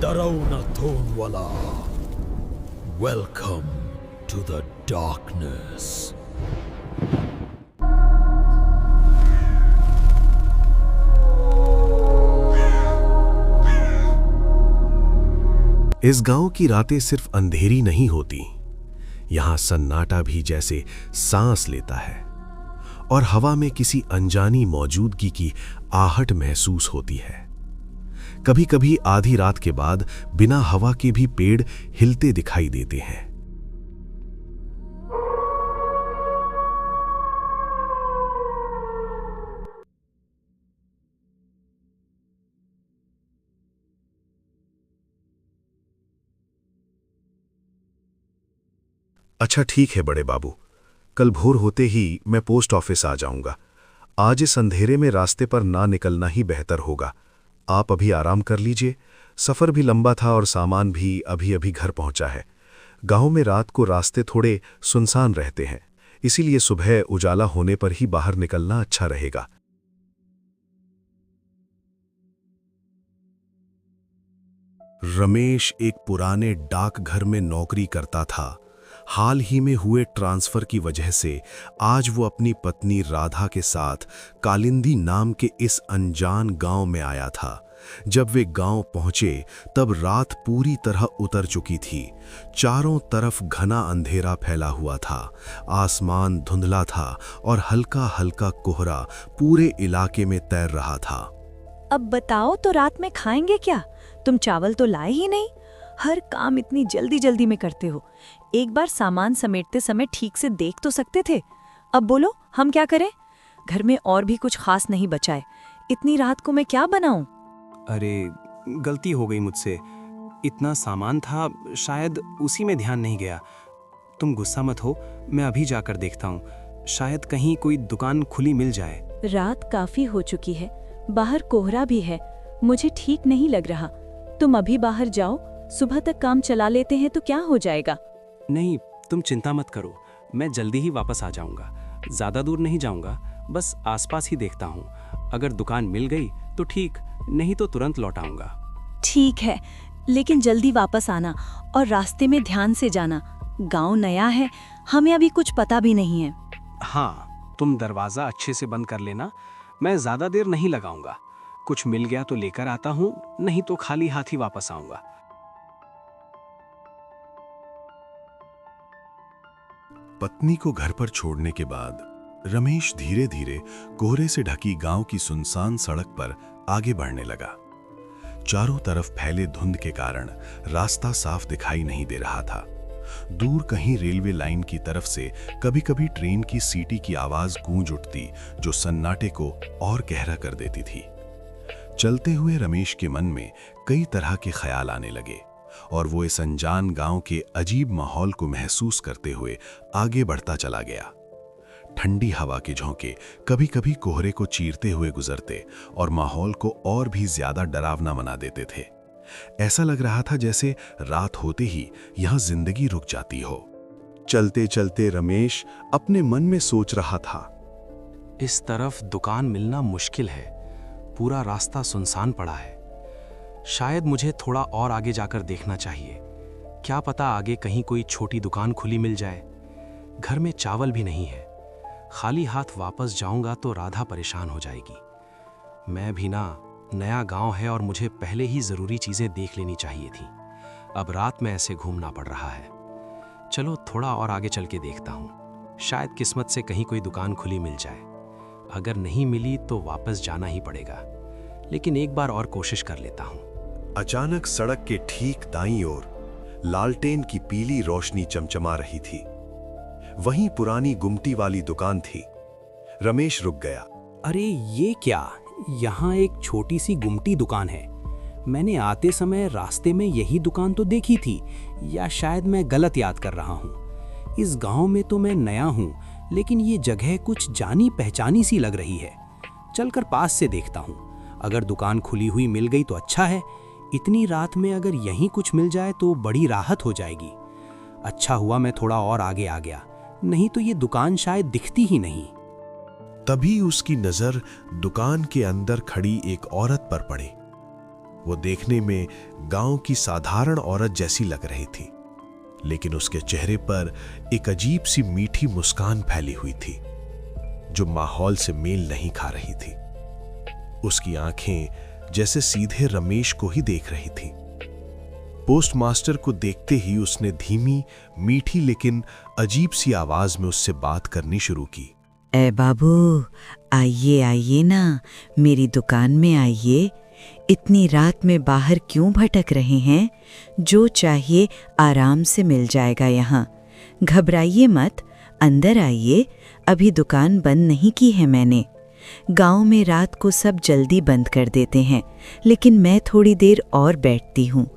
डरावना थोनवाला, welcome to the darkness. इस गांव की रातें सिर्फ अंधेरी नहीं होती, यहां सन्नाटा भी जैसे सांस लेता है और हवा में किसी अनजानी मौजूदगी की आहट महसूस होती है। कभी कभी आधी रात के बाद बिना हवा के भी पेड़ हिलते दिखाई देते हैं। अच्छा ठीक है बड़े बाबू, कल भोर होते ही मैं पोस्ट ऑफिस आ जाऊंगा। आज इस अंधेरे में रास्ते पर ना निकलना ही बेहतर होगा। आप अभी आराम कर लीजिए, सफ़र भी लंबा था और सामान भी अभी अभी घर पहुंचा है। गांव में रात को रास्ते थोड़े सुनसान रहते हैं, इसीलिए सुबह उजाला होने पर ही बाहर निकलना अच्छा रहेगा। रमेश एक पुराने डाकघर में नौकरी करता था। हाल ही में हुए ट्रांसफर की वजह से आज वो अपनी पत्नी राधा के साथ कालिंदी नाम के इस अनजान गांव में आया था। जब वे गांव पहुंचे तब रात पूरी तरह उतर चुकी थी। चारों तरफ घना अंधेरा फैला हुआ था, आसमान धुंधला था और हल्का हल्का कोहरा पूरे इलाके में तैर रहा था। अब बताओ तो रात में खाएंगे क्या? तुम चावल तो लाए ही नहीं। हर काम इतनी जल्दी जल्दी में करते हो। एक बार सामान समेटते समय ठीक से देख तो सकते थे। अब बोलो हम क्या करें? घर में और भी कुछ खास नहीं बचा है। इतनी रात को मैं क्या बनाऊं? अरे गलती हो गई मुझसे। इतना सामान था, शायद उसी में ध्यान नहीं गया। तुम गुस्सा मत हो, मैं अभी जाकर देखता हूँ। शायद कहीं कोई दुकान खुली मिल जाए। रात काफी हो चुकी है, बाहर कोहरा भी है। मुझे ठीक नहीं लग रहा। तुम अभी बाहर जाओ, सुबह तक काम चला लेते हैं तो क्या हो जाएगा। नहीं, तुम चिंता मत करो, मैं जल्दी ही वापस आ जाऊंगा। ज्यादा दूर नहीं जाऊंगा, बस आसपास ही देखता हूँ। अगर दुकान मिल गई तो ठीक, नहीं तो तुरंत लौट आऊंगा। ठीक है, लेकिन जल्दी वापस आना और रास्ते में ध्यान से जाना। गांव नया है, हमें अभी कुछ पता भी नहीं है। हाँ, तुम दरवाजा अच्छे से बंद कर लेना, मैं ज्यादा देर नहीं लगाऊंगा। कुछ मिल गया तो लेकर आता हूँ, नहीं तो खाली हाथ ही वापस आऊंगा। पत्नी को घर पर छोड़ने के बाद रमेश धीरे धीरे कोहरे से ढकी गांव की सुनसान सड़क पर आगे बढ़ने लगा। चारों तरफ फैले धुंध के कारण रास्ता साफ दिखाई नहीं दे रहा था। दूर कहीं रेलवे लाइन की तरफ से कभी-कभी ट्रेन की सीटी की आवाज गूंज उठती, जो सन्नाटे को और गहरा कर देती थी। चलते हुए रमेश के मन में कई तरह के ख्याल आने लगे और वो इस अनजान गांव के अजीब माहौल को महसूस करते हुए आगे बढ़ता चला गया। ठंडी हवा के झोंके कभी-कभी कोहरे को चीरते हुए गुजरते और माहौल को और भी ज्यादा डरावना बना देते थे। ऐसा लग रहा था जैसे रात होते ही यहां जिंदगी रुक जाती हो। चलते चलते रमेश अपने मन में सोच रहा था, इस तरफ दुकान मिलना मुश्किल है, पूरा रास्ता सुनसान पड़ा है। शायद मुझे थोड़ा और आगे जाकर देखना चाहिए। क्या पता आगे कहीं कोई छोटी दुकान खुली मिल जाए। घर में चावल भी नहीं है। खाली हाथ वापस जाऊंगा तो राधा परेशान हो जाएगी। मैं भी ना, नया गांव है और मुझे पहले ही जरूरी चीजें देख लेनी चाहिए थी। अब रात में ऐसे घूमना पड़ रहा है। चलो थोड़ा और आगे चल के देखता हूँ, शायद किस्मत से कहीं कोई दुकान खुली मिल जाए। अगर नहीं मिली तो वापस जाना ही पड़ेगा, लेकिन एक बार और कोशिश कर लेता हूँ। अचानक सड़क के ठीक दाईं ओर लालटेन की पीली रोशनी चमचमा रही थी। वहीं पुरानी गुमटी वाली दुकान थी। रमेश रुक गया। अरे ये क्या, यहाँ एक छोटी सी गुमटी दुकान है। मैंने आते समय रास्ते में यही दुकान तो देखी थी, या शायद मैं गलत याद कर रहा हूँ। इस गांव में तो मैं नया हूँ, लेकिन ये जगह कुछ जानी पहचानी सी लग रही है। चलकर पास से देखता हूँ। अगर दुकान खुली हुई मिल गई तो अच्छा है। इतनी रात में अगर यहीं कुछ मिल जाए तो बड़ी राहत हो जाएगी। अच्छा हुआ मैं थोड़ा और आगे आ गया, नहीं तो ये दुकान शायद दिखती ही नहीं। तभी उसकी नजर दुकान के अंदर खड़ी एक औरत पर पड़ी। वो देखने में गांव की साधारण औरत जैसी लग रही थी, लेकिन उसके चेहरे पर एक अजीब सी मीठी मुस्कान फैली हुई थी जो माहौल से मेल नहीं खा रही थी। उसकी आंखें जैसे सीधे रमेश को ही देख रही थी। पोस्टमास्टर को देखते ही उसने धीमी, मीठी लेकिन अजीब सी आवाज में उससे बात करनी शुरू की। ए बाबू, आइए आइए ना, मेरी दुकान में आइए। इतनी रात में बाहर क्यों भटक रहे हैं? जो चाहिए आराम से मिल जाएगा यहाँ। घबराइए मत, अंदर आइए। अभी दुकान बंद नहीं की है मैंने। गांव में रात को सब जल्दी बंद कर देते हैं, लेकिन मैं थोड़ी देर और बैठती हूँ।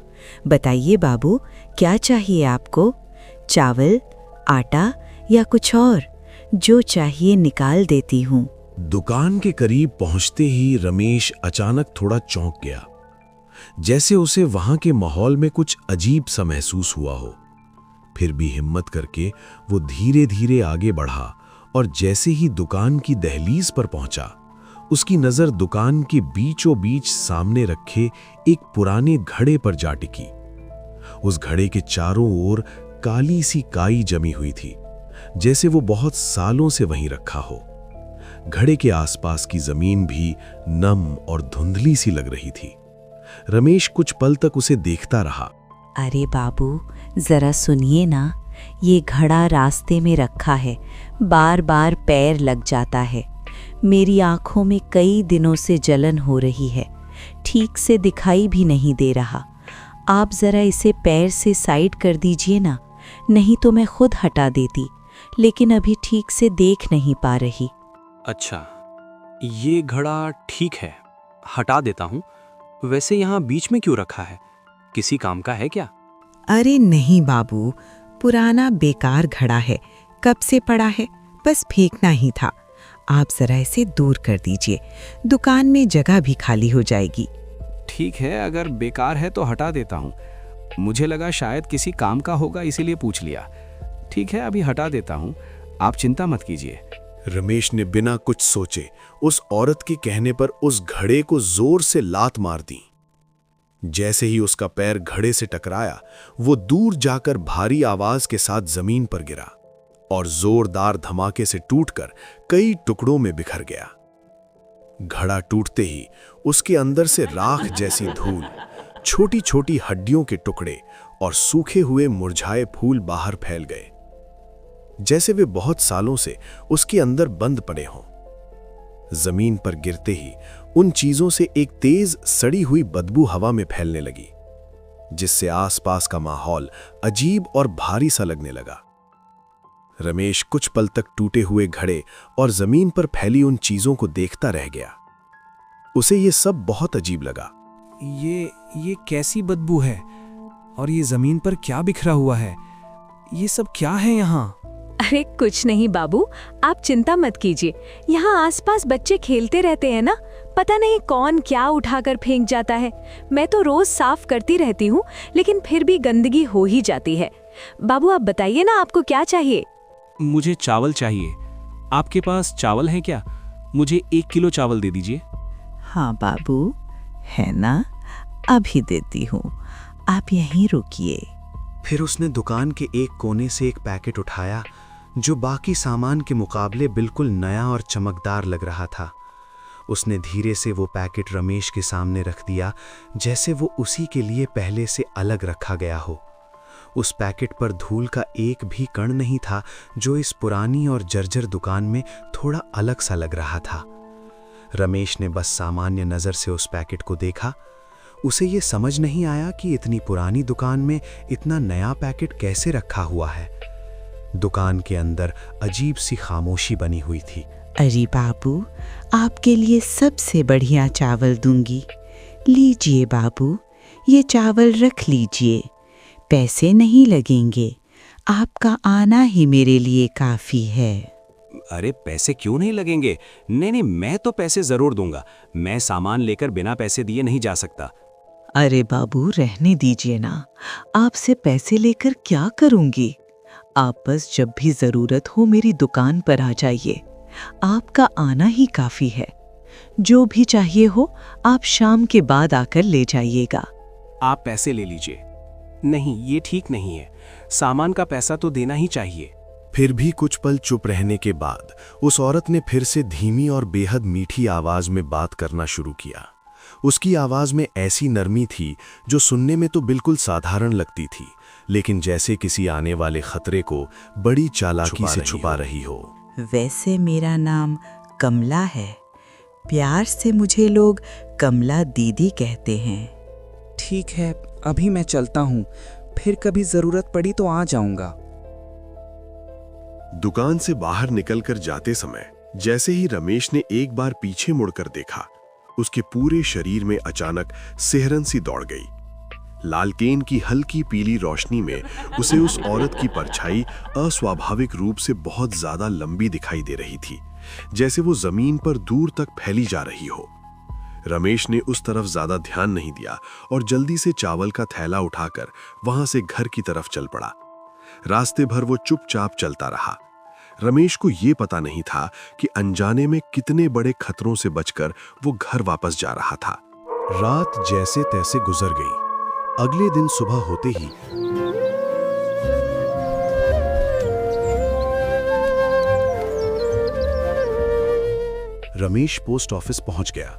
बताइए बाबू, क्या चाहिए आपको? चावल, आटा या कुछ और? जो चाहिए निकाल देती हूँ। दुकान के करीब पहुंचते ही रमेश अचानक थोड़ा चौंक गया, जैसे उसे वहां के माहौल में कुछ अजीब सा महसूस हुआ हो। फिर भी हिम्मत करके वो धीरे धीरे आगे बढ़ा और जैसे ही दुकान की दहलीज पर पहुंचा, उसकी नजर दुकान के बीचों बीच सामने रखे एक पुराने घड़े पर जा टिकी। उस घड़े के चारों ओर काली सी काई जमी हुई थी, जैसे वो बहुत सालों से वहीं रखा हो। घड़े के आसपास की जमीन भी नम और धुंधली सी लग रही थी। रमेश कुछ पल तक उसे देखता रहा। अरे बाबू, जरा सुनिए ना, ये घड़ा रास्ते में रखा है, बार बार पैर लग जाता है। मेरी आंखों में कई दिनों से जलन हो रही है, ठीक से दिखाई भी नहीं दे रहा। आप जरा इसे पैर से साइड कर दीजिए ना, नहीं तो मैं खुद हटा देती, लेकिन अभी ठीक से देख नहीं पा रही। अच्छा, ये घड़ा ठीक है, हटा देता हूँ। वैसे यहाँ बीच में क्यों रखा है? किसी काम का है क्या? अरे नहीं बाबू, पुराना बेकार घड़ा है, कब से पड़ा है, बस फेंकना ही था। आप जरा इसे दूर कर दीजिए, दुकान में जगह भी खाली हो जाएगी। ठीक है, अगर बेकार है तो हटा देता हूँ। मुझे लगा शायद किसी काम का होगा, इसीलिए पूछ लिया। ठीक है, अभी हटा देता हूँ, आप चिंता मत कीजिए। रमेश ने बिना कुछ सोचे उस औरत के कहने पर उस घड़े को जोर से लात मार दी। जैसे ही उसका पैर घड़े से टकराया, वो दूर जाकर भारी आवाज के साथ जमीन पर गिरा और जोरदार धमाके से टूटकर कई टुकड़ों में बिखर गया। घड़ा टूटते ही उसके अंदर से राख जैसी धूल, छोटी छोटी हड्डियों के टुकड़े और सूखे हुए मुरझाए फूल बाहर फैल गए, जैसे वे बहुत सालों से उसके अंदर बंद पड़े हों। जमीन पर गिरते ही उन चीजों से एक तेज सड़ी हुई बदबू हवा में फैलने लगी, जिससे आसपास का माहौल अजीब और भारी सा लगने लगा। रमेश कुछ पल तक टूटे हुए घड़े और जमीन पर फैली उन चीजों को देखता रह गया। उसे ये सब बहुत अजीब लगा। ये कैसी बदबू है? और ये जमीन पर क्या बिखरा हुआ है? ये सब क्या है यहाँ? अरे कुछ नहीं बाबू, आप चिंता मत कीजिए। यहाँ आसपास बच्चे खेलते रहते हैं ना, पता नहीं कौन क्या उठाकर फेंक जाता है। मैं तो रोज साफ करती रहती हूँ, लेकिन फिर भी गंदगी हो ही जाती है। बाबू आप बताइए ना, आपको क्या चाहिए? मुझे चावल चाहिए। आपके पास चावल है क्या? मुझे 1 किलो चावल दे दीजिए। हाँ बाबू, है ना, अभी देती हूँ, आप यहीं रुकिए। फिर उसने दुकान के एक कोने से एक पैकेट उठाया जो बाकी सामान के मुकाबले बिल्कुल नया और चमकदार लग रहा था। उसने धीरे से वो पैकेट रमेश के सामने रख दिया, जैसे वो उसी के लिए पहले से अलग रखा गया हो। उस पैकेट पर धूल का एक भी कण नहीं था, जो इस पुरानी और जर्जर दुकान में थोड़ा अलग सा लग रहा था। रमेश ने बस सामान्य नजर से उस पैकेट को देखा। उसे ये समझ नहीं आया कि इतनी पुरानी दुकान में इतना नया पैकेट कैसे रखा हुआ है। दुकान के अंदर अजीब सी खामोशी बनी हुई थी। अरे बाबू, आपके लिए सबसे बढ़िया चावल दूंगी। लीजिए बाबू, ये चावल रख लीजिए, पैसे नहीं लगेंगे, आपका आना ही मेरे लिए काफी है। अरे पैसे क्यों नहीं लगेंगे? नहीं, मैं तो पैसे जरूर दूंगा। मैं सामान लेकर बिना पैसे दिए नहीं जा सकता। अरे बाबू रहने दीजिए ना, आपसे पैसे लेकर क्या करूंगी? आप बस जब भी जरूरत हो मेरी दुकान पर आ जाइए, आपका आना ही काफी है। जो भी चाहिए हो आप शाम के बाद आकर ले जाइएगा। आप पैसे ले लीजिए। नहीं, ये ठीक नहीं है। सामान का पैसा तो देना ही चाहिए। फिर भी कुछ पल चुप रहने के बाद उस औरत ने फिर से धीमी और बेहद मीठी आवाज में बात करना शुरू किया। उसकी आवाज में ऐसी नरमी थी जो सुनने में तो बिल्कुल साधारण लगती थी, लेकिन जैसे किसी आने वाले खतरे को बड़ी चालाकी से छुपा रही हो। वैसे मेरा नाम कमला है। प्यार से मुझे लोग कमला दीदी कहते हैं। ठीक है, अभी मैं चलता हूँ, फिर कभी जरूरत पड़ी तो आ जाऊंगा। दुकान से बाहर निकलकर जाते समय जैसे ही रमेश ने एक बार पीछे मुड़कर देखा, उसके पूरे शरीर में अचानक सिहरन सी दौड़ गई। लालटेन की हल्की पीली रोशनी में उसे उस औरत की परछाई अस्वाभाविक रूप से बहुत ज्यादा लंबी दिखाई दे रही थी, जैसे वो जमीन पर दूर तक फैली जा रही हो। रमेश ने उस तरफ ज्यादा ध्यान नहीं दिया और जल्दी से चावल का थैला उठाकर वहां से घर की तरफ चल पड़ा। रास्ते भर वो चुपचाप चलता रहा। रमेश को ये पता नहीं था कि अनजाने में कितने बड़े खतरों से बचकर वो घर वापस जा रहा था। रात जैसे तैसे गुजर गई। अगले दिन सुबह होते ही रमेश पोस्ट ऑफिस पहुंच गया।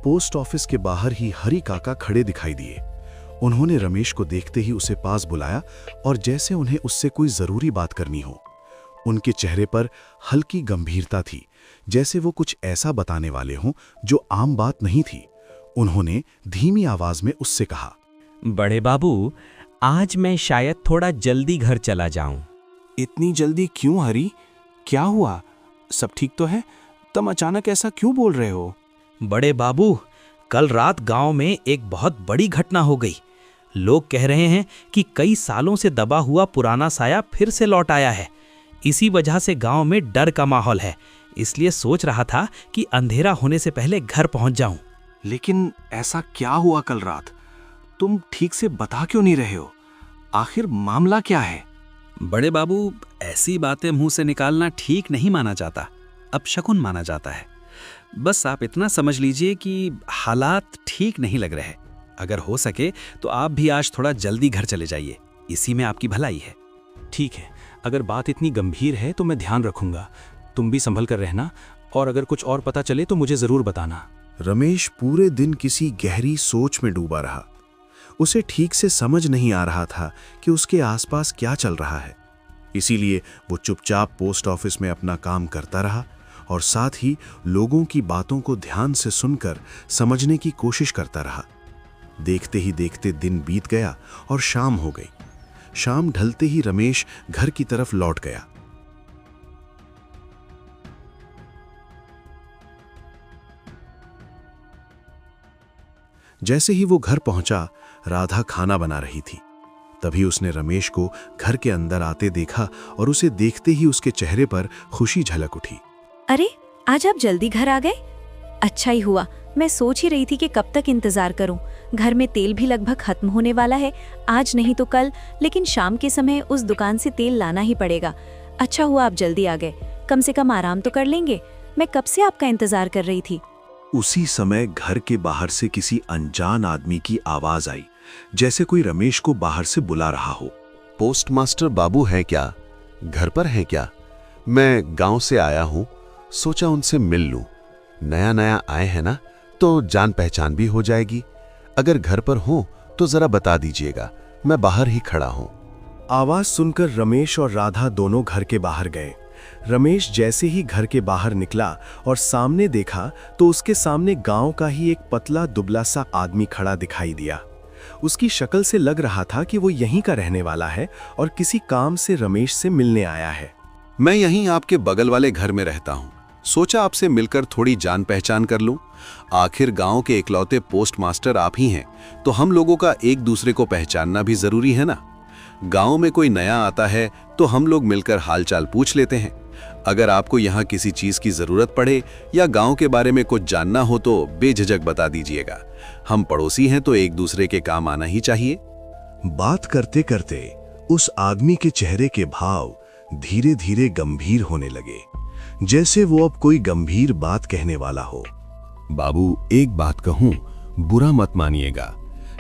पोस्ट ऑफिस के बाहर ही हरी काका खड़े दिखाई दिए। उन्होंने रमेश को देखते ही उसे पास बुलाया और जैसे उन्हें उससे कोई जरूरी बात करनी हो। उनके चेहरे पर हल्की गंभीरता थी, जैसे वो कुछ ऐसा बताने वाले हों जो आम बात नहीं थी। उन्होंने धीमी आवाज में उससे कहा, बड़े बाबू, आज मैं शायद थोड़ा जल्दी घर चला जाऊं। इतनी जल्दी क्यों हरी? क्या हुआ? सब ठीक तो है? तुम अचानक ऐसा क्यों बोल रहे हो? बड़े बाबू, कल रात गांव में एक बहुत बड़ी घटना हो गई। लोग कह रहे हैं कि कई सालों से दबा हुआ पुराना साया फिर से लौट आया है। इसी वजह से गांव में डर का माहौल है। इसलिए सोच रहा था कि अंधेरा होने से पहले घर पहुंच जाऊं। लेकिन ऐसा क्या हुआ कल रात? तुम ठीक से बता क्यों नहीं रहे हो? आखिर मामला क्या है? बड़े बाबू, ऐसी बातें मुंह से निकालना ठीक नहीं माना जाता, अपशकुन माना जाता है। बस आप इतना समझ लीजिए कि हालात ठीक नहीं लग रहे। अगर हो सके तो आप भी आज थोड़ा जल्दी घर चले जाइए, इसी में आपकी भलाई है। ठीक है, अगर बात इतनी गंभीर है तो मैं ध्यान रखूंगा। तुम भी संभल कर रहना, और अगर कुछ और पता चले तो मुझे जरूर बताना। रमेश पूरे दिन किसी गहरी सोच में डूबा रहा। उसे ठीक से समझ नहीं आ रहा था कि उसके आसपास क्या चल रहा है। इसीलिए वो चुपचाप पोस्ट ऑफिस में अपना काम करता रहा और साथ ही लोगों की बातों को ध्यान से सुनकर समझने की कोशिश करता रहा। देखते ही देखते दिन बीत गया और शाम हो गई। शाम ढलते ही रमेश घर की तरफ लौट गया। जैसे ही वो घर पहुंचा, राधा खाना बना रही थी। तभी उसने रमेश को घर के अंदर आते देखा और उसे देखते ही उसके चेहरे पर खुशी झलक उठी। अरे, आज आप जल्दी घर आ गए? अच्छा ही हुआ। मैं सोच ही रही थी कि कब तक इंतजार करूं। घर में तेल भी लगभग खत्म होने वाला है, आज नहीं तो कल, लेकिन शाम के समय उस दुकान से तेल लाना ही पड़ेगा। अच्छा हुआ आप जल्दी आ गए, कम से कम आराम तो कर लेंगे। मैं कब से आपका इंतजार कर रही थी। उसी समय घर के बाहर से किसी अनजान आदमी की आवाज आई, जैसे कोई रमेश को बाहर से बुला रहा हो। पोस्टमास्टर बाबू हैं क्या? घर पर हैं क्या? मैं गांव से आया हूं, सोचा उनसे मिल लूं। नया नया आए हैं ना, तो जान पहचान भी हो जाएगी। अगर घर पर हो तो जरा बता दीजिएगा, मैं बाहर ही खड़ा हूं। आवाज सुनकर रमेश और राधा दोनों घर के बाहर गए। रमेश जैसे ही घर के बाहर निकला और सामने देखा तो उसके सामने गांव का ही एक पतला दुबला सा आदमी खड़ा दिखाई दिया। उसकी शक्ल से लग रहा था कि वो यहीं का रहने वाला है और किसी काम से रमेश से मिलने आया है। मैं यहीं आपके बगल वाले घर में रहता हूं, सोचा आपसे मिलकर थोड़ी जान पहचान कर लूं। आखिर गांव के इकलौते पोस्ट मास्टर आप ही हैं, तो हम लोगों का एक दूसरे को पहचानना भी जरूरी है ना। गांव में कोई नया आता है तो हम लोग मिलकर हालचाल पूछ लेते हैं। अगर आपको यहाँ किसी चीज की जरूरत पड़े या गांव के बारे में कुछ जानना हो तो बेझिझक बता दीजिएगा। हम पड़ोसी हैं तो एक दूसरे के काम आना ही चाहिए। बात करते करते उस आदमी के चेहरे के भाव धीरे धीरे गंभीर होने लगे, जैसे वो अब कोई गंभीर बात कहने वाला हो। बाबू, एक बात कहूं, बुरा मत मानिएगा,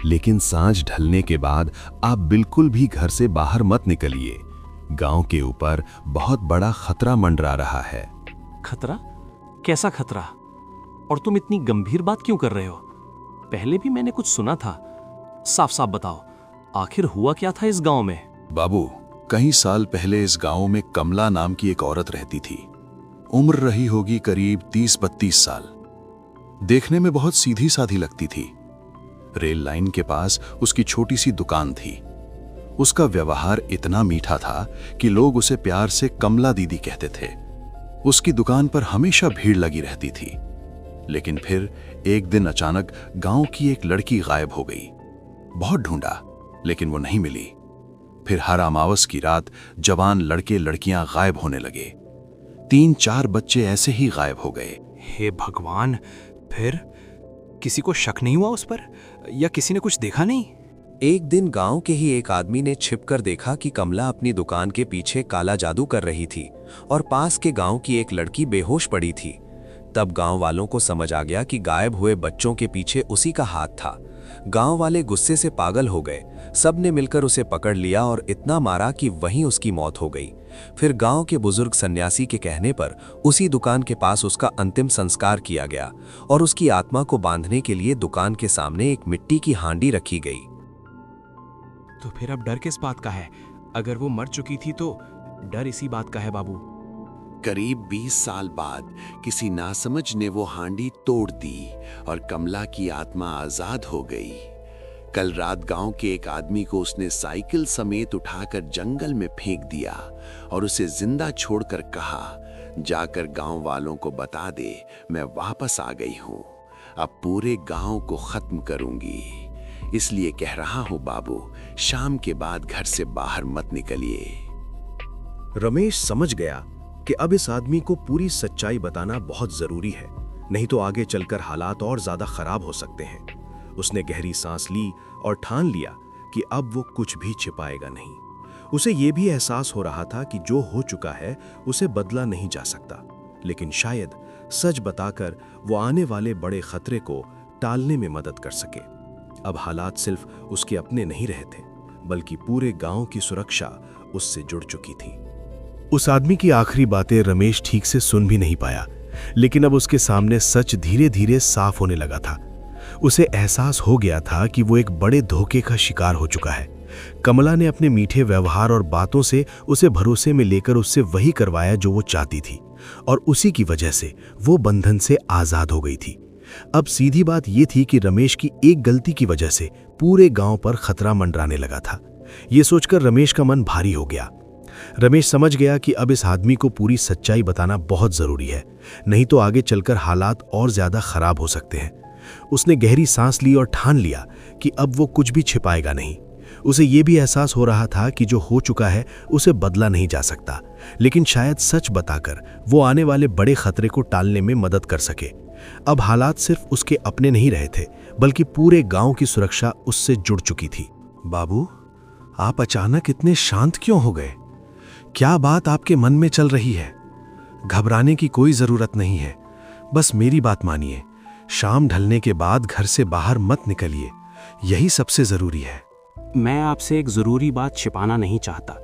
लेकिन सांझ ढलने के बाद आप बिल्कुल भी घर से बाहर मत निकलिए। गांव के ऊपर बहुत बड़ा खतरा मंडरा रहा है। खतरा? कैसा खतरा? और तुम इतनी गंभीर बात क्यों कर रहे हो? पहले भी मैंने कुछ सुना था। साफ साफ बताओ, आखिर हुआ क्या था इस गांव में? बाबू, कई साल पहले इस गांव में कमला नाम की एक औरत रहती थी। उम्र रही होगी करीब 30-32 साल। देखने में बहुत सीधी साधी लगती थी। रेल लाइन के पास उसकी छोटी सी दुकान थी। उसका व्यवहार इतना मीठा था कि लोग उसे प्यार से कमला दीदी कहते थे। उसकी दुकान पर हमेशा भीड़ लगी रहती थी। लेकिन फिर एक दिन अचानक गांव की एक लड़की गायब हो गई। बहुत ढूंढा, लेकिन वो नहीं मिली। फिर हर अमावस की रात जवान लड़के लड़कियां गायब होने लगे। 3-4 बच्चे ऐसे ही गायब हो गए। हे भगवान! फिर किसी को शक नहीं हुआ उस पर, या किसी ने कुछ देखा नहीं? एक दिन गांव के ही एक आदमी ने छिपकर देखा कि कमला अपनी दुकान के पीछे काला जादू कर रही थी और पास के गांव की एक लड़की बेहोश पड़ी थी। तब गांव वालों को समझ आ गया कि गायब हुए बच्चों के पीछे उसी का हाथ था। गांव वाले गुस्से से पागल हो गए। सब ने मिलकर उसे पकड़ लिया और इतना मारा कि वहीं उसकी मौत हो गई। फिर गांव के बुजुर्ग सन्यासी के कहने पर उसी दुकान के पास उसका अंतिम संस्कार किया गया और उसकी आत्मा को बांधने के लिए दुकान के सामने एक मिट्टी की हांडी रखी गई। तो फिर अब डर किस बात का है? अगर वो मर चुकी थी तो डर इसी बात का है बाबू। करीब 20 साल बाद किसी नासमझ ने वो हांडी तोड़ दी और कमला की आत्मा आजाद हो गई। कल रात गांव के एक आदमी को उसने साइकिल समेत उठाकर जंगल में फेंक दिया और उसे जिंदा छोड़कर कहा, जाकर गांव वालों को बता दे मैं वापस आ गई हूं, अब पूरे गांव को खत्म करूंगी। इसलिए कह रहा हूं बाबू, शाम के बाद घर से बाहर मत निकलिए। रमेश समझ गया कि अब इस आदमी को पूरी सच्चाई बताना बहुत जरूरी है, नहीं तो आगे चलकर हालात और ज्यादा खराब हो सकते हैं। उसने गहरी सांस ली और ठान लिया कि अब वो कुछ भी छिपाएगा नहीं। उसे ये भी एहसास हो रहा था कि जो हो चुका है उसे बदला नहीं जा सकता, लेकिन शायद सच बताकर वो आने वाले बड़े खतरे को टालने में मदद कर सके। अब हालात सिर्फ उसके अपने नहीं रहे थे, बल्कि पूरे गांव की सुरक्षा उससे जुड़ चुकी थी। उस आदमी की आखिरी बातें रमेश ठीक से सुन भी नहीं पाया, लेकिन अब उसके सामने सच धीरे धीरे साफ होने लगा था। उसे एहसास हो गया था कि वो एक बड़े धोखे का शिकार हो चुका है। कमला ने अपने मीठे व्यवहार और बातों से उसे भरोसे में लेकर उससे वही करवाया जो वो चाहती थी, और उसी की वजह से वो बंधन से आजाद हो गई थी। अब सीधी बात ये थी कि रमेश की एक गलती की वजह से पूरे गांव पर खतरा मंडराने लगा था। ये सोचकर रमेश का मन भारी हो गया। रमेश समझ गया कि अब इस आदमी को पूरी सच्चाई बताना बहुत जरूरी है, नहीं तो आगे चलकर हालात और ज्यादा खराब हो सकते हैं। उसने गहरी सांस ली और ठान लिया कि अब वो कुछ भी छिपाएगा नहीं। उसे ये भी एहसास हो रहा था कि जो हो चुका है उसे बदला नहीं जा सकता, लेकिन शायद सच बताकर वो आने वाले बड़े खतरे को टालने में मदद कर सके। अब हालात सिर्फ उसके अपने नहीं रहे थे, बल्कि पूरे गांव की सुरक्षा उससे जुड़ चुकी थी। बाबू, आप अचानक इतने शांत क्यों हो गए? क्या बात आपके मन में चल रही है? घबराने की कोई जरूरत नहीं है, बस मेरी बात मानिए। शाम ढलने के बाद घर से बाहर मत निकलिए, यही सबसे जरूरी है। मैं आपसे एक जरूरी बात छिपाना नहीं चाहता।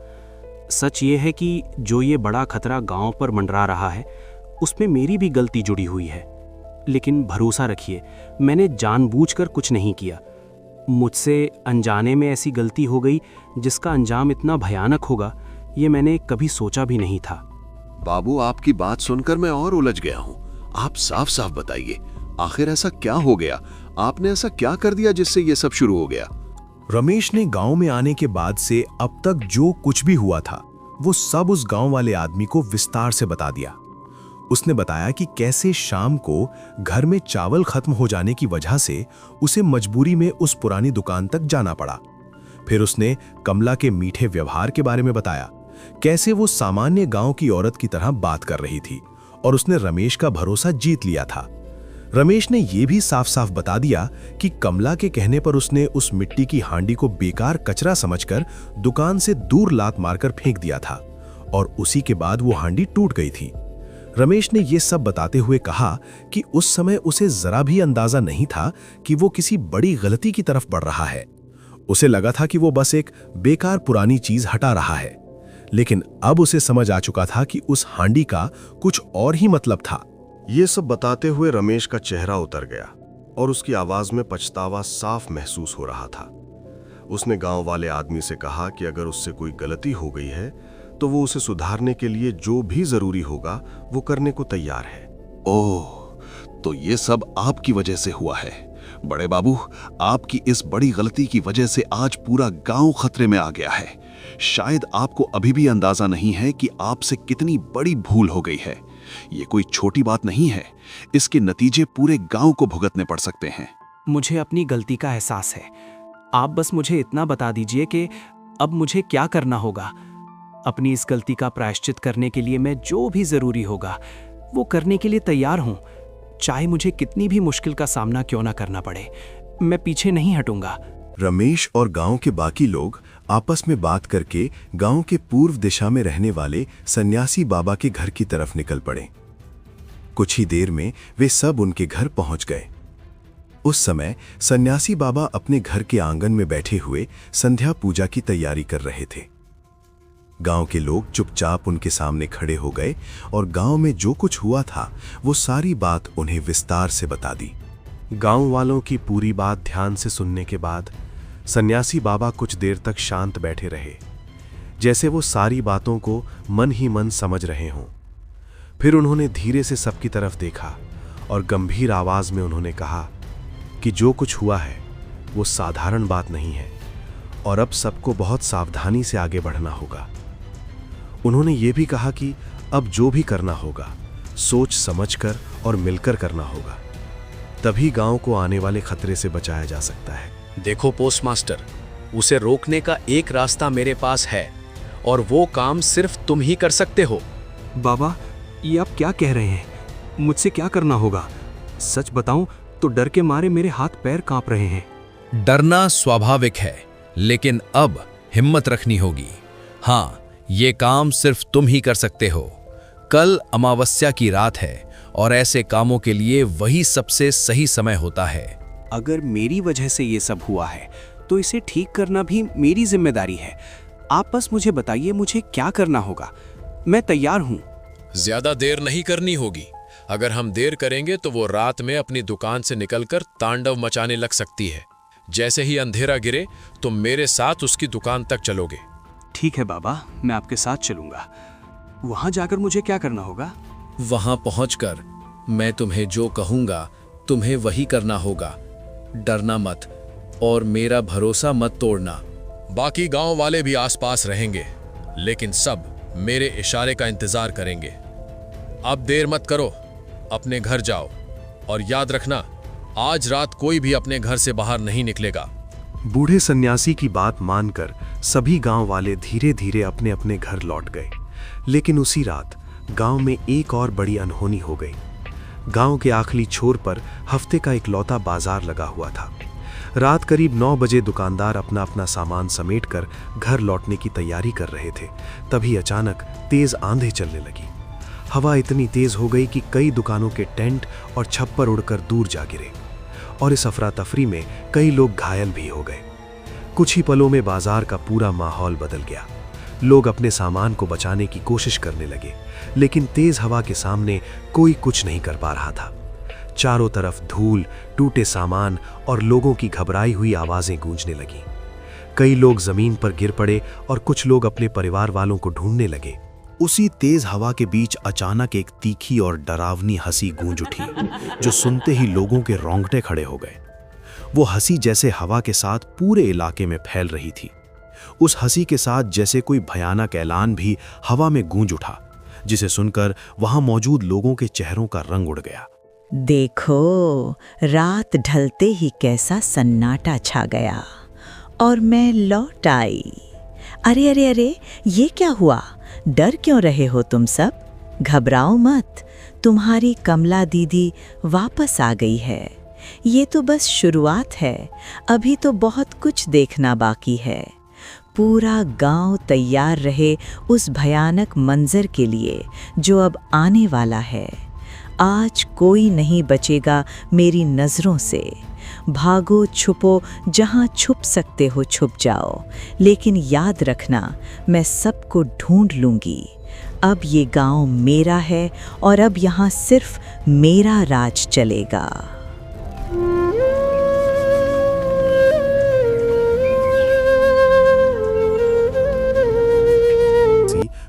सच ये है कि जो ये बड़ा खतरा गांव पर मंडरा रहा है, उसमें मेरी भी गलती जुड़ी हुई है। लेकिन भरोसा रखिए, मैंने जानबूझकर कुछ नहीं किया। मुझसे अनजाने में ऐसी गलती हो गई जिसका अंजाम इतना भयानक होगा, ये मैंने कभी सोचा भी नहीं था। बाबू, आपकी बात सुनकर मैं और उलझ गया हूं। आप साफ साफ बताइए, आखिर ऐसा क्या हो गया? आपने ऐसा क्या कर दिया जिससे ये सब शुरू हो गया? रमेश ने गांव में आने के बाद से अब तक जो कुछ भी हुआ था वो सब उस गांव वाले आदमी को विस्तार से बता दिया। उसने बताया कि कैसे शाम को घर में चावल खत्म हो जाने की वजह से उसे मजबूरी में उस पुरानी दुकान तक जाना पड़ा। फिर उसने कमला के मीठे व्यवहार के बारे में बताया, कैसे वो सामान्य गांव की औरत की तरह बात कर रही थी, और उसने रमेश का भरोसा जीत लिया था। रमेश ने यह भी साफ साफ बता दिया कि कमला के कहने पर उसने उस मिट्टी की हांडी को बेकार कचरा समझकर दुकान से दूर लात मारकर फेंक दिया था, और उसी के बाद वो हांडी टूट गई थी। रमेश ने ये सब बताते हुए कहा कि उस समय उसे जरा भी अंदाजा नहीं था कि वो किसी बड़ी गलती की तरफ बढ़ रहा है। उसे लगा था कि वो बस एक बेकार पुरानी चीज हटा रहा है, लेकिन अब उसे समझ आ चुका था कि उस हांडी का कुछ और ही मतलब था। ये सब बताते हुए रमेश का चेहरा उतर गया और उसकी आवाज में पछतावा साफ महसूस हो रहा था। उसने गांव वाले आदमी से कहा कि अगर उससे कोई गलती हो गई है तो वो उसे सुधारने के लिए जो भी जरूरी होगा वो करने को तैयार है। ओह, तो ये सब आपकी वजह से हुआ है। बड़े बाबू, आपकी इस बड़ी गलती की वजह से आज पूरा गांव खतरे में आ गया है। शायद आपको अभी भी अंदाजा नहीं है कि आपसे कितनी बड़ी भूल हो गई है। ये कोई छोटी बात नहीं है, इसके नतीजे पूरे गांव को भुगतने पड़ सकते हैं। मुझे अपनी गलती का एहसास है। आप बस मुझे इतना बता दीजिए कि अब मुझे क्या करना होगा। अपनी इस गलती का प्रायश्चित करने के लिए मैं जो भी जरूरी होगा वो करने के लिए तैयार हूं, चाहे मुझे कितनी भी मुश्किल का सामना क्यों ना करना पड़े। मैं पीछे नहीं हटूंगा। रमेश और गांव के बाकी लोग आपस में बात करके गांव के पूर्व दिशा में रहने वाले सन्यासी बाबा के घर की तरफ निकल पड़े। कुछ ही देर में वे सब उनके घर पहुंच गए। उस समय सन्यासी बाबा अपने घर के आंगन में बैठे हुए संध्या पूजा की तैयारी कर रहे थे। गांव के लोग चुपचाप उनके सामने खड़े हो गए और गांव में जो कुछ हुआ था वो सारी बात उन्हें विस्तार से बता दी। गांव वालों की पूरी बात ध्यान से सुनने के बाद सन्यासी बाबा कुछ देर तक शांत बैठे रहे, जैसे वो सारी बातों को मन ही मन समझ रहे हों। फिर उन्होंने धीरे से सबकी तरफ देखा और गंभीर आवाज में उन्होंने कहा कि जो कुछ हुआ है वो साधारण बात नहीं है और अब सबको बहुत सावधानी से आगे बढ़ना होगा। उन्होंने ये भी कहा कि अब जो भी करना होगा सोच समझकर और मिलकर करना होगा, तभी गांव को आने वाले खतरे से बचाया जा सकता है। देखो पोस्टमास्टर, उसे रोकने का एक रास्ता मेरे पास है और वो काम सिर्फ तुम ही कर सकते हो। बाबा, ये आप क्या कह रहे हैं? मुझसे क्या करना होगा? सच बताऊं तो डर के मारे मेरे हाथ पैर कांप रहे हैं। डरना स्वाभाविक है, लेकिन अब हिम्मत रखनी होगी। हाँ, ये काम सिर्फ तुम ही कर सकते हो। कल अमावस्या की रात है और ऐसे कामों के लिए वही सबसे सही समय होता है। अगर मेरी वजह से ये सब हुआ है तो इसे ठीक करना भी मेरी जिम्मेदारी है। आप बस मुझे बताइए मुझे क्या करना होगा। मैं तैयार हूं। ज्यादा देर नहीं करनी होगी। अगर हम देर करेंगे तो वो रात में अपनी दुकान से निकलकर तांडव मचाने लग सकती है। जैसे ही अंधेरा गिरे तुम मेरे साथ उसकी दुकान तक चलोगे। ठीक है बाबा, मैं आपके साथ चलूंगा। वहां जाकर मुझे क्या करना होगा? वहां पहुंचकर मैं तुम्हें जो कहूंगा तुम्हें वही करना होगा। डरना मत और मेरा भरोसा मत तोड़ना। बाकी गांव वाले भी आसपास रहेंगे, लेकिन सब मेरे इशारे का इंतजार करेंगे। अब देर मत करो, अपने घर जाओ और याद रखना, आज रात कोई भी अपने घर से बाहर नहीं निकलेगा। बूढ़े सन्यासी की बात मानकर सभी गांव वाले धीरे धीरे अपने अपने घर लौट गए। लेकिन उसी रात गांव में एक और बड़ी अनहोनी हो गई। गांव के आखिरी छोर पर हफ्ते का इकलौता बाजार लगा हुआ था। रात करीब 9 बजे दुकानदार अपना अपना सामान समेटकर घर लौटने की तैयारी कर रहे थे। तभी अचानक तेज आंधी चलने लगी। हवा इतनी तेज हो गई कि कई दुकानों के टेंट और छप्पर उड़कर दूर जा गिरे और इस अफरा तफरी में कई लोग घायल भी हो गए। कुछ ही पलों में बाजार का पूरा माहौल बदल गया। लोग अपने सामान को बचाने की कोशिश करने लगे, लेकिन तेज हवा के सामने कोई कुछ नहीं कर पा रहा था। चारों तरफ धूल, टूटे सामान और लोगों की घबराई हुई आवाजें गूंजने लगीं। कई लोग जमीन पर गिर पड़े और कुछ लोग अपने परिवार वालों को ढूंढने लगे। उसी तेज हवा के बीच अचानक एक तीखी और डरावनी हंसी गूंज उठी, जो सुनते ही लोगों के रोंगटे खड़े हो गए। वो हंसी जैसे हवा के साथ पूरे इलाके में फैल रही थी। उस हंसी के साथ जैसे कोई भयानक ऐलान भी हवा में गूंज उठा, जिसे सुनकर वहां मौजूद लोगों के चेहरों का रंग उड़ गया। देखो, रात ढलते ही कैसा सन्नाटा छा गया और मैं लौट आई। अरे अरे अरे, ये क्या हुआ? डर क्यों रहे हो तुम सब? घबराओ मत, तुम्हारी कमला दीदी वापस आ गई है। ये तो बस शुरुआत है, अभी तो बहुत कुछ देखना बाकी है। पूरा गांव तैयार रहे उस भयानक मंजर के लिए जो अब आने वाला है। आज कोई नहीं बचेगा मेरी नज़रों से। भागो छुपो, जहां छुप सकते हो छुप जाओ, लेकिन याद रखना मैं सबको ढूंढ लूंगी। अब ये गांव मेरा है और अब यहाँ सिर्फ मेरा राज चलेगा।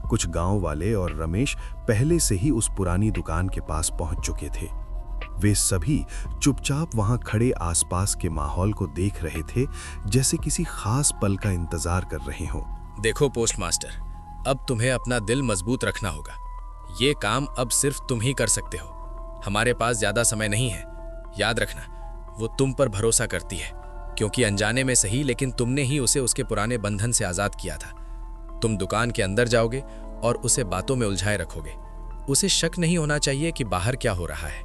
कुछ गांव वाले और रमेश पहले से ही उस पुरानी दुकान के पास पहुंच चुके थे। वे सभी चुपचाप वहां खड़े आसपास के माहौल को देख रहे थे, जैसे किसी खास पल का इंतजार कर रहे हों। देखो पोस्टमास्टर, अब तुम्हें अपना दिल मजबूत रखना होगा। ये काम अब सिर्फ तुम ही कर सकते हो। हमारे पास ज्यादा समय नहीं है। याद रखना, वो तुम पर भरोसा करती है, क्योंकि अनजाने में सही लेकिन तुमने ही उसे उसके पुराने बंधन से आजाद किया था। तुम दुकान के अंदर जाओगे और उसे बातों में उलझाए रखोगे। उसे शक नहीं होना चाहिए कि बाहर क्या हो रहा है।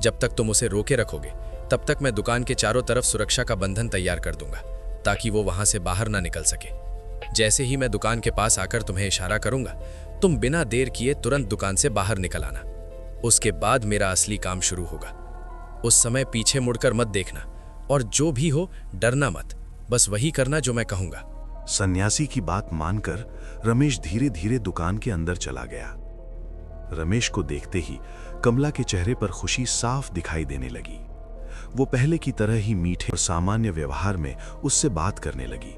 जब तक तुम उसे रोके रखोगे, तब तक मैं दुकान के चारों तरफ सुरक्षा का बंधन तैयार कर दूंगा, ताकि वो वहां से बाहर ना निकल सके। जैसे ही मैं दुकान के पास आकर तुम्हें इशारा करूंगा, तुम बिना देर किए तुरंत दुकान से बाहर निकल आना। उसके बाद मेरा असली काम शुरू होगा। उस समय पीछे मुड़कर मत देखना, और जो भी हो डरना मत। बस वही करना जो मैं कहूंगा। सन्यासी की बात मानकर रमेश धीरे धीरे दुकान के अंदर चला गया। रमेश को देखते ही कमला के चेहरे पर खुशी साफ दिखाई देने लगी। वो पहले की तरह ही मीठे और सामान्य व्यवहार में उससे बात करने लगी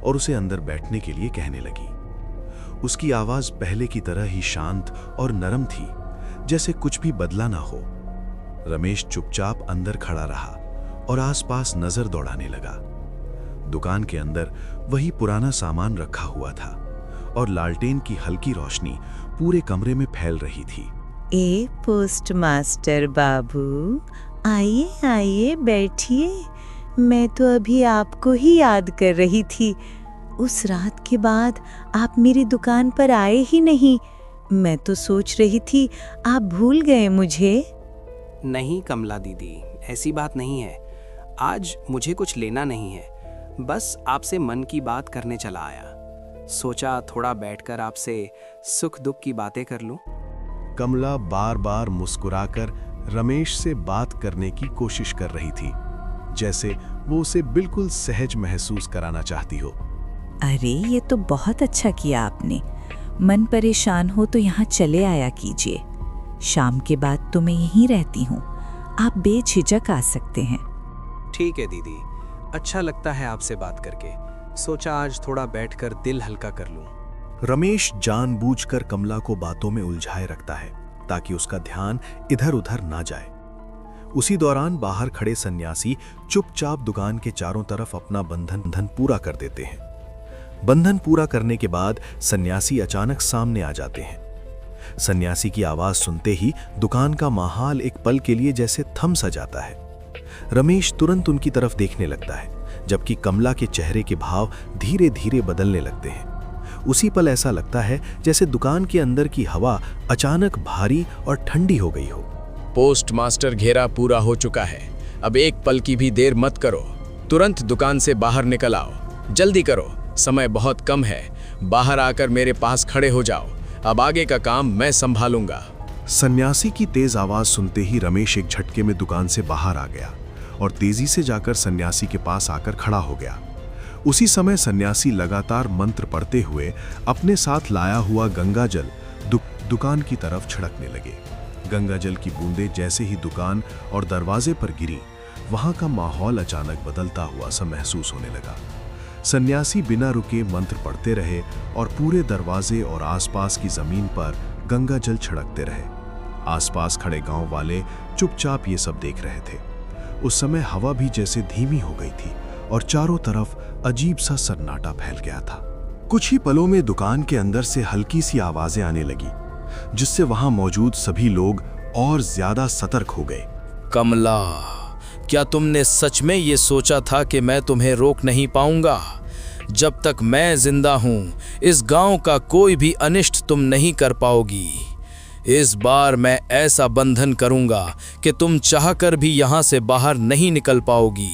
और उसे अंदर बैठने के लिए कहने लगी। उसकी आवाज पहले की तरह ही शांत और नरम थी, जैसे कुछ भी बदला ना हो। रमेश चुपचाप अंदर खड़ा रहा और आसपास नजर दौड़ाने लगा। दुकान के अंदर वही पुराना सामान रखा हुआ था और लालटेन की हल्की रोशनी पूरे कमरे में फैल रही थी। ए पोस्टमास्टर बाबू, आइए आइए बैठिए। मैं तो अभी आपको ही याद कर रही थी। उस रात के बाद आप मेरी दुकान पर आए ही नहीं। मैं तो सोच रही थी आप भूल गए मुझे। नहीं कमला दीदी, ऐसी बात नहीं है। आज मुझे कुछ लेना नहीं है, बस आपसे मन की बात करने चला आया। सोचा थोड़ा बैठकर आपसे सुख दुख की बातें कर लूं। कमला बार बार मुस्कुराकर रमेश से बात करने की कोशिश कर रही थी, जैसे वो उसे बिल्कुल सहज महसूस कराना चाहती हो। अरे ये तो बहुत अच्छा किया आपने। मन परेशान हो तो यहाँ चले आया कीजिए। शाम के बाद तो मैं यहीं रहती हूँ, आप बेझिझक आ सकते हैं। ठीक है दीदी, अच्छा लगता है आपसे बात करके। सोचा आज थोड़ा बैठकर दिल हल्का कर लूं। रमेश जानबूझकर कमला को बातों में उलझाए रखता है ताकि उसका ध्यान इधर उधर ना जाए। उसी दौरान बाहर खड़े सन्यासी चुपचाप दुकान के चारों तरफ अपना बंधन पूरा कर देते हैं। बंधन पूरा करने के बाद सन्यासी अचानक सामने आ जाते हैं। सन्यासी की आवाज सुनते ही दुकान का माहौल एक पल के लिए जैसे थम सा जाता है। रमेश तुरंत उनकी तरफ देखने लगता है, जबकि कमला के चेहरे के भाव धीरे धीरे बदलने लगते हैं। उसी पल ऐसा लगता है जैसे दुकान के अंदर की हवा अचानक भारी और ठंडी हो गई हो। पोस्टमास्टर घेरा पूरा हो चुका है। अब एक पल की भी देर मत करो, तुरंत दुकान से बाहर निकल आओ। जल्दी करो, समय बहुत कम है। बाहर आकर मेरे पास खड़े हो जाओ। अब आगे का काम मैं संभालूंगा। सन्यासी की तेज आवाज सुनते ही रमेश एक झटके में दुकान से बाहर आ गया और तेजी से जाकर सन्यासी के पास आकर खड़ा हो गया। उसी समय सन्यासी लगातार मंत्र पढ़ते हुए अपने साथ लाया हुआ गंगा जल दुकान की तरफ छिड़कने लगे। गंगा जल की बूंदें जैसे ही दुकान और दरवाजे पर गिरी, वहां का माहौल अचानक बदलता हुआ सा महसूस होने लगा। सन्यासी बिना रुके मंत्र पढ़ते रहे और पूरे दरवाजे और आसपास की जमीन पर गंगा जल छिड़कते रहे। आसपास खड़े गांव वाले चुपचाप ये सब देख रहे थे। उस समय हवा भी जैसे धीमी हो गई थी और चारों तरफ अजीब सा सन्नाटा फैल गया था। कुछ ही पलों में दुकान के अंदर से हल्की सी आवाजें आने लगी, जिससे वहां मौजूद सभी लोग और ज्यादा सतर्क हो गए। कमला, क्या तुमने सच में ये सोचा था कि मैं तुम्हें रोक नहीं पाऊंगा? जब तक मैं जिंदा हूं, इस गांव का कोई भी अनिष्ट तुम नहीं कर पाओगी। इस बार मैं ऐसा बंधन करूंगा कि तुम चाहकर भी यहां से बाहर नहीं निकल पाओगी।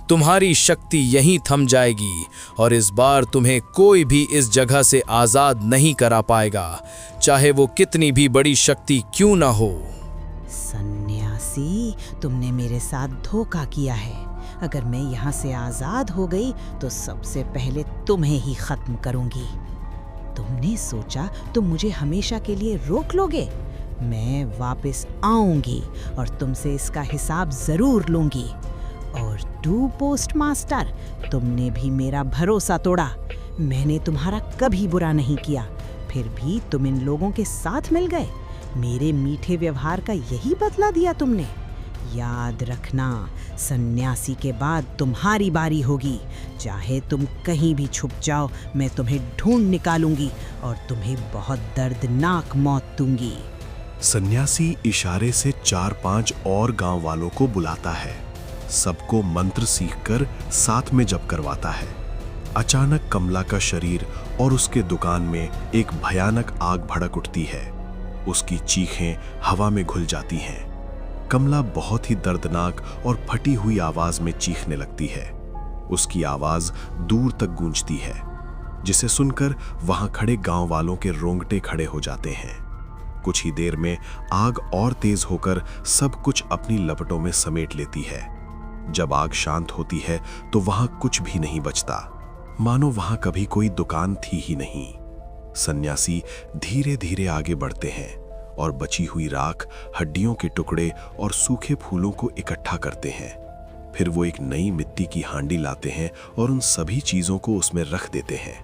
तुम्हारी शक्ति यहीं थम जाएगी और इस बार तुम्हें कोई भी इस जगह से आज़ाद नहीं करा पाएगा, चाहे वो कितनी भी बड़ी शक्ति क्यों ना हो। सन्यासी, तुमने मेरे साथ धोखा किया है। अगर मैं यहाँ से आजाद हो गई तो सबसे पहले तुम्हें ही खत्म करूंगी। तुमने सोचा तुम मुझे हमेशा के लिए रोक लोगे? मैं वापस आऊंगी और तुमसे इसका हिसाब जरूर लूंगी। और तू पोस्ट मास्टर, तुमने भी मेरा भरोसा तोड़ा। मैंने तुम्हारा कभी बुरा नहीं किया, फिर भी तुम इन लोगों के साथ मिल गए। मेरे मीठे व्यवहार का यही बदला दिया तुमने। याद रखना, सन्यासी के बाद तुम्हारी बारी होगी। चाहे तुम कहीं भी छुप जाओ, मैं तुम्हें ढूंढ निकालूंगी और तुम्हें बहुत दर्दनाक मौत दूंगी। सन्यासी इशारे से 4-5 और गांव वालों को बुलाता है। सबको मंत्र सीखकर साथ में जप करवाता है। अचानक कमला का शरीर और उसके दुकान में एक भयानक आग भड़क उठती है। उसकी चीखें हवा में घुल जाती हैं। कमला बहुत ही दर्दनाक और फटी हुई आवाज में चीखने लगती है। उसकी आवाज दूर तक गूंजती है, जिसे सुनकर वहां खड़े गांव वालों के रोंगटे खड़े हो जाते हैं। कुछ ही देर में आग और तेज होकर सब कुछ अपनी लपटों में समेट लेती है। जब आग शांत होती है तो वहां कुछ भी नहीं बचता, मानो वहां कभी कोई दुकान थी ही नहीं। सन्यासी धीरे धीरे आगे बढ़ते हैं और बची हुई राख, हड्डियों के टुकड़े और सूखे फूलों को इकट्ठा करते हैं। फिर वो एक नई मिट्टी की हांडी लाते हैं और उन सभी चीजों को उसमें रख देते हैं।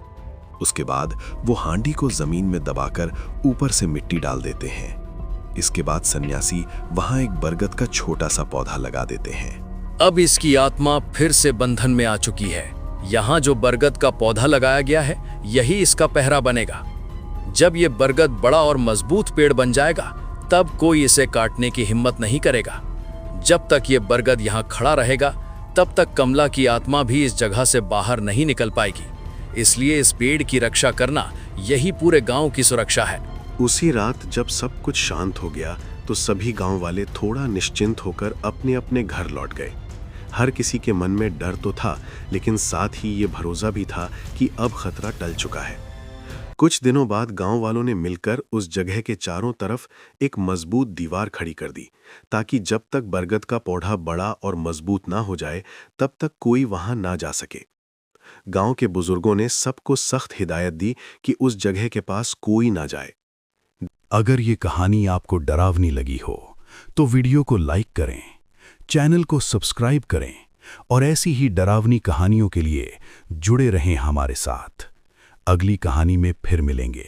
उसके बाद वो हांडी को जमीन में दबाकर ऊपर से मिट्टी डाल देते हैं। इसके बाद सन्यासी वहां एक बरगद का छोटा सा पौधा लगा देते हैं। अब इसकी आत्मा फिर से बंधन में आ चुकी है। यहाँ जो बरगद का पौधा लगाया गया है, यही इसका पहरा बनेगा। जब ये बरगद बड़ा और मजबूत पेड़ बन जाएगा, तब कोई इसे काटने की हिम्मत नहीं करेगा। जब तक ये बरगद यहाँ खड़ा रहेगा, तब तक कमला की आत्मा भी इस जगह से बाहर नहीं निकल पाएगी। इसलिए इस पेड़ की रक्षा करना यही पूरे गांव की सुरक्षा है। उसी रात जब सब कुछ शांत हो गया तो सभी गांव वाले थोड़ा निश्चिंत होकर अपने अपने घर लौट गए। हर किसी के मन में डर तो था, लेकिन साथ ही ये भरोसा भी था कि अब खतरा टल चुका है। कुछ दिनों बाद गांव वालों ने मिलकर उस जगह के चारों तरफ एक मजबूत दीवार खड़ी कर दी, ताकि जब तक बरगद का पौधा बड़ा और मजबूत ना हो जाए, तब तक कोई वहां ना जा सके। गांव के बुजुर्गों ने सबको सख्त हिदायत दी कि उस जगह के पास कोई ना जाए। अगर ये कहानी आपको डरावनी लगी हो तो वीडियो को लाइक करें, चैनल को सब्सक्राइब करें और ऐसी ही डरावनी कहानियों के लिए जुड़े रहें हमारे साथ। अगली कहानी में फिर मिलेंगे।